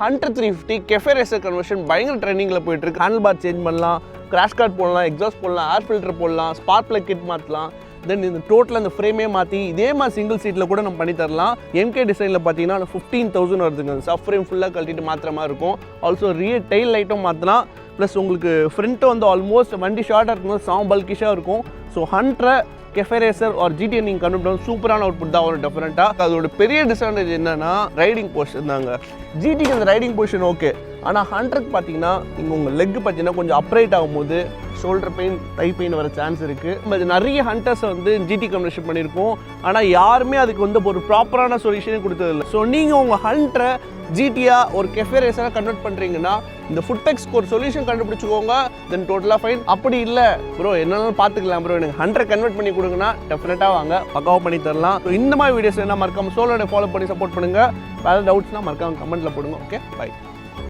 Hunter 350 Cafe Racer conversion பயங்கர ட்ரெண்டிங்கில் போயிட்டு இருக்கு. ஹேண்டில் பார் சேஞ்ச் பண்ணலாம், கிராஷ் கார்ட் போடலாம், எக்ஸாஸ்ட் போடலாம், ஏர் ஃபில்டர் போடலாம், ஸ்பார்க் பிளக் கிட் மாற்றலாம். தென் இந்த டோட்டல் அந்த ஃப்ரேமே மாற்றி இதே மாதிரி சிங்கிள் சீட்டில் கூட நம்ம பண்ணி தரலாம். எம்கே டிசைனில் பார்த்தீங்கன்னா 15,000 வருதுங்க. சப் ஃப்ரேம் ஃபுல்லாக கழட்டிட்டு மாற்றுற மாதிரி இருக்கும். ஆல்சோ ரியர் டெயில் லைட்டும் மாற்றலாம். ப்ளஸ் உங்களுக்கு ஃப்ரண்ட்டு வந்து ஆல்மோஸ்ட் வண்டி ஷார்ட்டாக இருக்கும்போது சாங் பல்கிஷாக இருக்கும். ஸோ ஹண்ட்ரை Cafe Racer or GTN நீங்கள் கண்டுபிடிச்சா சூப்பரான அவுட்புட் தான் வரும் டெஃபரெண்ட்டாக. அதோட பெரிய டிஸ்அட்வான்டேஜ் என்னன்னா ரைடிங் பொசிஷன் தாங்க. GTக்கு அந்த ரைடிங் பொசிஷன் ஓகே, ஆனால் ஹண்ட்ரட் பார்த்தீங்கன்னா இங்கே உங்கள் லெக் பார்த்தீங்கன்னா கொஞ்சம் அப்ரைட் ஆகும்போது ஷோல்டர் பெயின், தை பெயின் வர சான்ஸ் இருக்குது. நிறைய ஹண்டர்ஸை வந்து GT கன்வர்ஷன் பண்ணியிருக்கோம், ஆனால் யாருமே அதுக்கு வந்து ஒரு ப்ராப்பரான சொல்யூஷனே கொடுத்ததில்லை. ஸோ நீங்கள் உங்கள் ஹண்ட்ரை GTயா ஒரு Cafe Racer கன்வெர்ட் பண்ணுறீங்கன்னா இந்த ஃபுட்டெக்ஸ்க்கு ஒரு சொல்யூஷன் கண்டுபிடிச்சிக்கோங்க. தென் டோட்டலாக ஃபைன். அப்படி இல்லை ப்ரோ என்னாலும் பார்த்துக்கலாம் ப்ரோ, எனக்கு 100 கன்வெர்ட் பண்ணி கொடுங்கன்னா டெஃபினட்டாக வாங்க, பக்காவாக பண்ணி தரலாம். ஸோ இந்த மாதிரி வீடியோஸ் என்ன மறக்காம சோலோட ஃபாலோ பண்ணி சப்போர்ட் பண்ணுங்கள். வேறு டவுட்ஸ்னால் மறக்காம கமெண்ட்டில் போடுங்க. Okay, by.